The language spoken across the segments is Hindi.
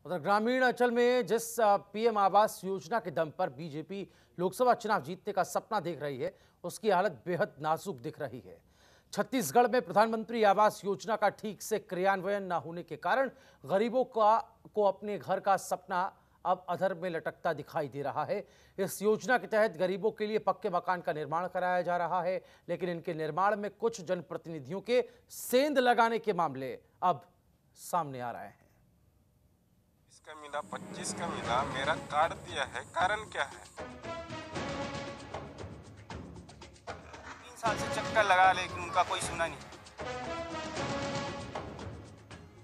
उधर ग्रामीण अंचल में जिस पीएम आवास योजना के दम पर बीजेपी लोकसभा चुनाव जीतने का सपना देख रही है, उसकी हालत बेहद नाजुक दिख रही है। छत्तीसगढ़ में प्रधानमंत्री आवास योजना का ठीक से क्रियान्वयन न होने के कारण गरीबों को अपने घर का सपना अब अधर में लटकता दिखाई दे रहा है। इस योजना के तहत गरीबों के लिए पक्के मकान का निर्माण कराया जा रहा है, लेकिन इनके निर्माण में कुछ जनप्रतिनिधियों के सेंध लगाने के मामले अब सामने आ रहे हैं। का मिला 25 का मिला, मेरा कार्ड दिया है, कारण क्या है? 3 साल से चक्कर लगा लेकिन उनका कोई सुना नहीं।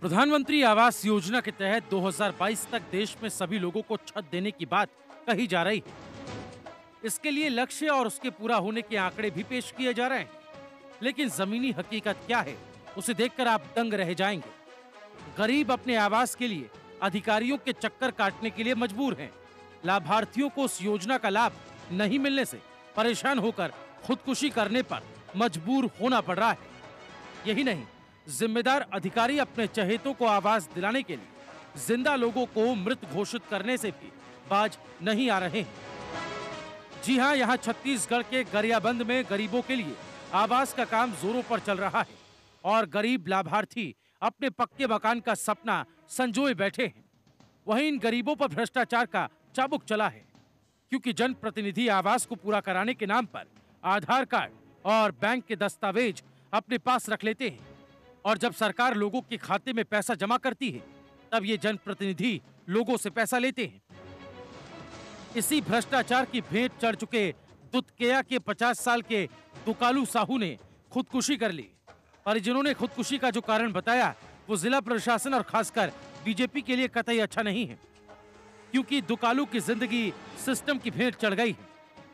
प्रधानमंत्री आवास योजना के तहत 2022 तक देश में सभी लोगों को छत देने की बात कही जा रही है। इसके लिए लक्ष्य और उसके पूरा होने के आंकड़े भी पेश किए जा रहे हैं, लेकिन जमीनी हकीकत क्या है उसे देखकर आप दंग रह जाएंगे। गरीब अपने आवास के लिए अधिकारियों के चक्कर काटने के लिए मजबूर हैं। लाभार्थियों को उस योजना का लाभ नहीं मिलने से परेशान होकर खुदकुशी करने पर मजबूर होना पड़ रहा है। यही नहीं, जिम्मेदार अधिकारी अपने चहेतों को आवास दिलाने के लिए जिंदा लोगों को मृत घोषित करने से भी बाज नहीं आ रहे हैं। जी हां, यहां छत्तीसगढ़ के गरियाबंद में गरीबों के लिए आवास का काम जोरों पर चल रहा है और गरीब लाभार्थी अपने पक्के मकान का सपना संजोए बैठे हैं। वहीं इन गरीबों पर भ्रष्टाचार का चाबुक चला है, क्योंकि जनप्रतिनिधि आवास को पूरा कराने के नाम पर आधार कार्ड और बैंक के दस्तावेज अपने पास रख लेते हैं और जब सरकार लोगों के खाते में पैसा जमा करती है तब ये जनप्रतिनिधि लोगों से पैसा लेते हैं। इसी भ्रष्टाचार की भेंट चढ़ चुके दुधकेया के 50 साल के दुकालू साहू ने खुदकुशी कर ली। परिजनों ने खुदकुशी का जो कारण बताया वो जिला प्रशासन और खासकर बीजेपी के लिए कतई अच्छा नहीं है, क्योंकि दुकालू की जिंदगी सिस्टम की भेंट चढ़ गई है।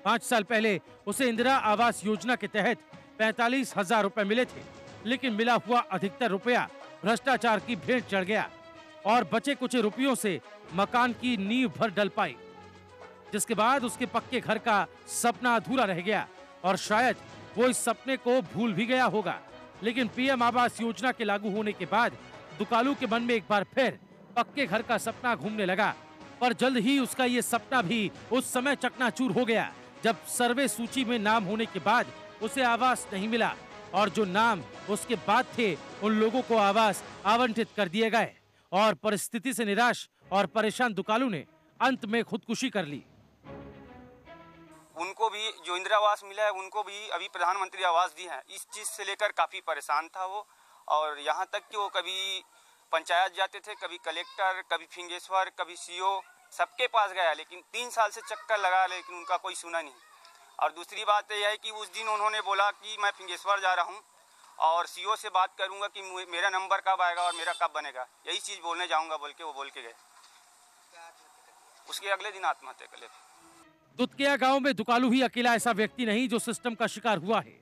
5 साल पहले उसे इंदिरा आवास योजना के तहत 45,000 रुपए मिले थे, लेकिन मिला हुआ अधिकतर रुपया भ्रष्टाचार की भेंट चढ़ गया और बचे कुछ रुपयों से मकान की नींव भर डल पाई, जिसके बाद उसके पक्के घर का सपना अधूरा रह गया और शायद वो इस सपने को भूल भी गया होगा। लेकिन पीएम आवास योजना के लागू होने के बाद दुकालू के मन में एक बार फिर पक्के घर का सपना घूमने लगा, पर जल्द ही उसका ये सपना भी उस समय चकनाचूर हो गया जब सर्वे सूची में नाम होने के बाद उसे आवास नहीं मिला और जो नाम उसके बाद थे उन लोगों को आवास आवंटित कर दिए गए और परिस्थिति से निराश और परेशान दुकालू ने अंत में खुदकुशी कर ली। उनको भी जो इंदिरा आवास मिला है उनको भी अभी प्रधानमंत्री आवास दी है, इस चीज से लेकर काफी परेशान था वो। और यहाँ तक कि वो कभी पंचायत जाते थे, कभी कलेक्टर, कभी फिंगेश्वर, कभी सीओ, सबके पास गया, लेकिन 3 साल से चक्कर लगा लेकिन उनका कोई सुना नहीं। और दूसरी बात यह है कि उस दिन उन्होंने बोला कि मैं फिंगेश्वर जा रहा हूँ और सीओ से बात करूंगा कि मेरा नंबर कब आएगा और मेरा कब बनेगा, यही चीज बोलने जाऊंगा बोल के वो बोल के गए। उसके अगले दिन आत्महत्या कर लेते। दुधकेया गांव में दुकालू ही अकेला ऐसा व्यक्ति नहीं जो सिस्टम का शिकार हुआ है।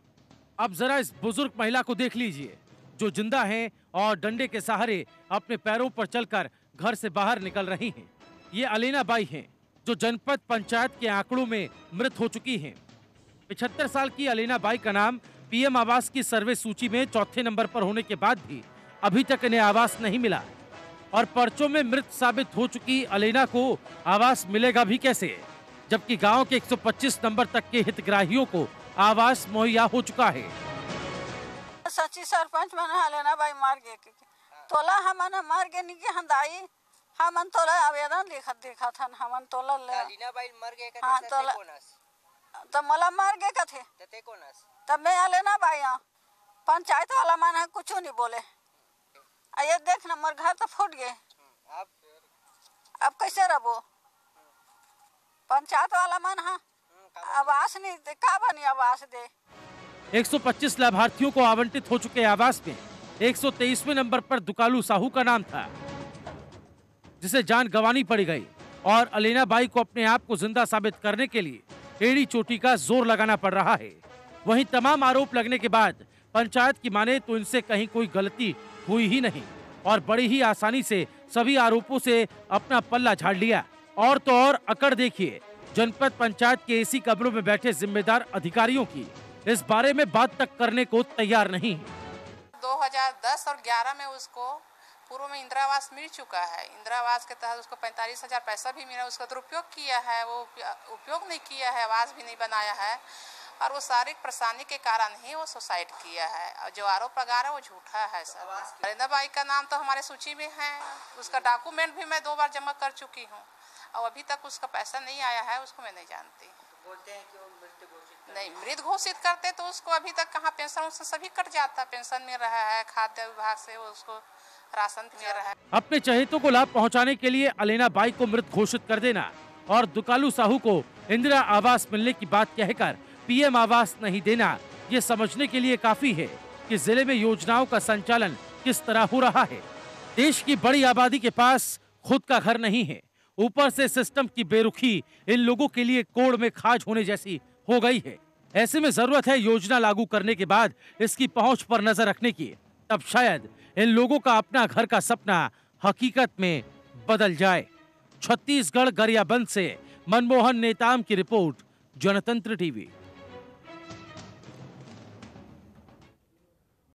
अब जरा इस बुजुर्ग महिला को देख लीजिए जो जिंदा है और डंडे के सहारे अपने पैरों पर चलकर घर से बाहर निकल रही हैं। ये अलीना बाई हैं जो जनपद पंचायत के आंकड़ों में मृत हो चुकी हैं। 75 साल की अलीना बाई का नाम पीएम आवास की सर्वे सूची में 4थे नंबर पर होने के बाद भी अभी तक इन्हें आवास नहीं मिला और पर्चों में मृत साबित हो चुकी अलीना को आवास मिलेगा भी कैसे, जबकि गांव के 125 नंबर तक के हितग्राहियों को आवास मुहैया हो चुका है। सच्ची सरपंच मन अलीना बाई मार गए तोला हमन मार गए नहीं के हंदाई हमन तोला आवेदन लिखत देखा था हमन तोला अलीना बाई मर गए हां तोला तो मला मार गए कथे तते कोनस तब मैं अलीना बाई पंचायत वाला मन है कुछ नहीं बोले। ये देख ना मोर घर तो फूट गए, अब कैसे रहो पंचायत वाला मन है आवास नहीं दे, का बनी आवास दे। 125 लाभार्थियों को आवंटित हो चुके आवास में 123वें नंबर पर दुकालू साहू का नाम था, जिसे जान गंवानी पड़ी गई और अलीना बाई को अपने आप को जिंदा साबित करने के लिए एड़ी चोटी का जोर लगाना पड़ रहा है। वहीं तमाम आरोप लगने के बाद पंचायत की माने तो इनसे कहीं कोई गलती हुई ही नहीं और बड़ी ही आसानी से सभी आरोपों से अपना पल्ला झाड़ लिया। और तो और अकड़ देखिए जनपद पंचायत के एसी कमरों में बैठे जिम्मेदार अधिकारियों की इस बारे में बात तक करने को तैयार नहीं। 2010 और 11 में उसको पूर्व में इंदिरा आवास मिल चुका है। इंदिरा आवास के तहत उसको 45,000 पैसा भी मिला, उसका दुरुपयोग किया है, वो उपयोग नहीं किया है, आवास भी नहीं बनाया है और वो शारीरिक परेशानी के कारण ही वो सुसाइड किया है। और जो आरोप लगा रहा है वो झूठा है सर। अरिंदा बाई का नाम तो हमारे सूची में है, उसका डॉक्यूमेंट भी मैं 2 बार जमा कर चुकी हूँ और अभी तक उसका पैसा नहीं आया है, उसको मैं नहीं जानती। बोलते हैं कि वो मृत घोषित नहीं, मृत घोषित करते तो उसको अभी तक कहाँ पेंशन उससे सभी कट जाता, पेंशन मिल रहा है, खाद्य विभाग से उसको राशन मिल रहा है। अपने चहेतों को लाभ पहुंचाने के लिए अलीना बाई को मृत घोषित कर देना और दुकालू साहू को इंदिरा आवास मिलने की बात कहकर पीएम आवास नहीं देना, ये समझने के लिए काफी है कि जिले में योजनाओं का संचालन किस तरह हो रहा है। देश की बड़ी आबादी के पास खुद का घर नहीं है, ऊपर से सिस्टम की बेरुखी इन लोगों के लिए कोड़ में खाज होने जैसी हो गई है। ऐसे में जरूरत है योजना लागू करने के बाद इसकी पहुंच पर नजर रखने की, तब शायद इन लोगों का अपना घर का सपना हकीकत में बदल जाए। छत्तीसगढ़ गरियाबंद से मनमोहन नेताम की रिपोर्ट, जनतंत्र टीवी।